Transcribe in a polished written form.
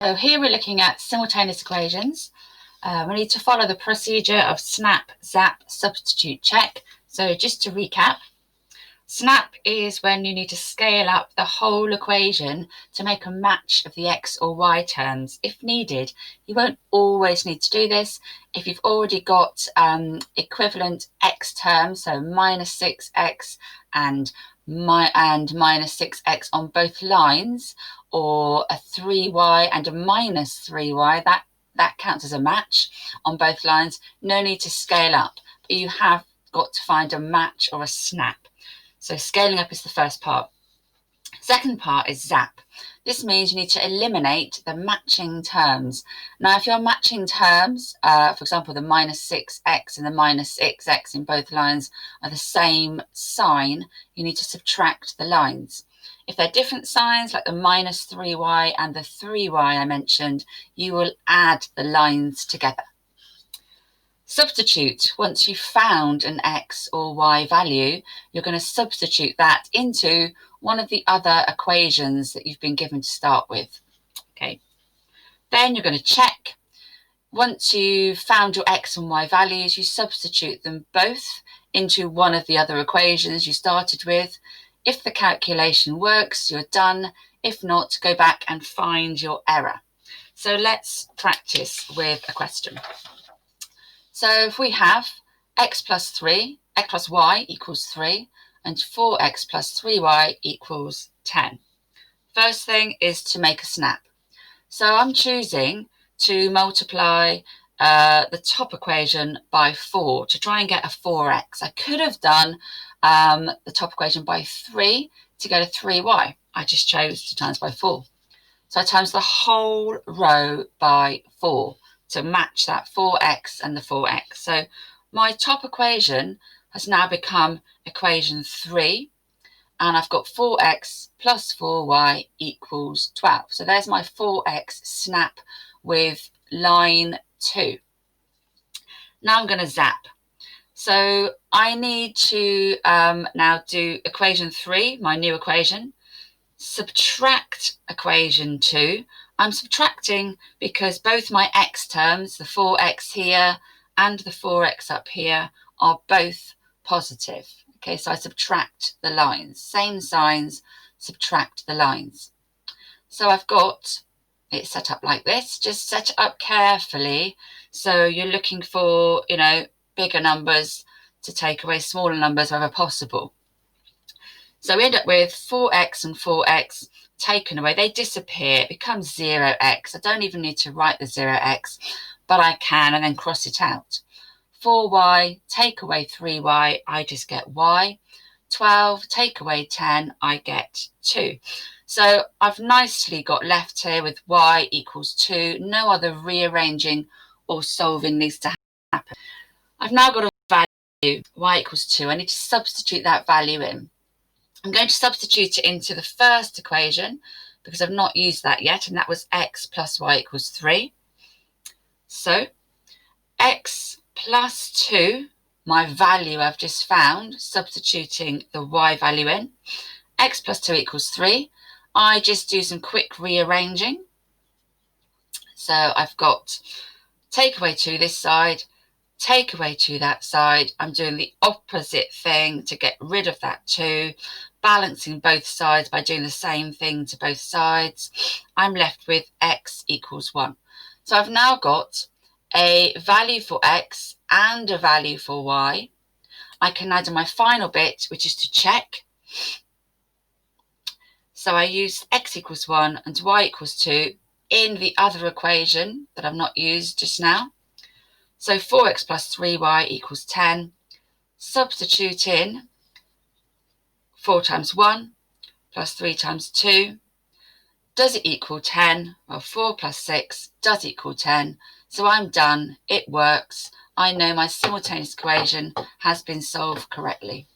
So here we're looking at simultaneous equations. We need to follow the procedure of snap, zap, substitute, check. So just to recap, snap is when you need to scale up the whole equation to make a match of the x or y terms if needed. You won't always need to do this. If you've already got equivalent x terms, so minus 6x and minus 6x on both lines, or a 3y and a minus 3y, that counts as a match on both lines. No need to scale up, but you have got to find a match or a snap. So scaling up is the first part. Second part is zap. This means you need to eliminate the matching terms. Now, if your matching terms, for example, the minus 6x and the minus 6x in both lines are the same sign, you need to subtract the lines. If they're different signs, like the minus 3y and the 3y I mentioned, you will add the lines together. Substitute. Once you've found an x or y value, you're going to substitute that into one of the other equations that you've been given to start with. Okay. Then you're going to check. Once you've found your x and y values, you substitute them both into one of the other equations you started with. If the calculation works, you're done. If not, go back and find your error. So let's practice with a question. So if we have x plus y equals 3, and 4x plus 3y equals 10. First thing is to make a snap. So I'm choosing to multiply the top equation by 4 to try and get a 4x. I could have done the top equation by 3 to get a 3y. I just chose to times by 4. So I times the whole row by 4 to match that 4x and the 4x. So my top equation has now become equation 3, and I've got 4x plus 4y equals 12. So there's my 4x snap with line 2. Now I'm going to zap. So I need to now do equation 3, my new equation, subtract equation 2. I'm subtracting because both my x terms, the 4x here and the 4x up here, are both positive. Okay, so I subtract the lines. Same signs, subtract the lines. So I've got it set up like this. Just set it up carefully. So you're looking for, bigger numbers to take away smaller numbers wherever possible. So we end up with 4x and 4x taken away. They disappear. It becomes 0x. I don't even need to write the 0x, but I can, and then cross it out. 4y, take away 3y, I just get y. 12, take away 10, I get 2. So I've nicely got left here with y equals 2. No other rearranging or solving needs to happen. I've now got a value, y equals 2. I need to substitute that value in. I'm going to substitute it into the first equation because I've not used that yet, and that was x plus y equals 3. So x plus 2, my value I've just found, substituting the y value in. X plus 2 equals 3. I just do some quick rearranging. So I've got take away 2 this side, take away 2 that side. I'm doing the opposite thing to get rid of that 2, balancing both sides by doing the same thing to both sides. I'm left with x equals 1. So I've now got a value for x and a value for y. I can add in my final bit, which is to check. So I use x equals 1 and y equals 2 in the other equation that I've not used just now. So 4x plus 3y equals 10. Substitute in 4 times 1 plus 3 times 2. Does it equal 10? Well, 4 plus 6 does equal 10. So I'm done. It works. I know my simultaneous equation has been solved correctly.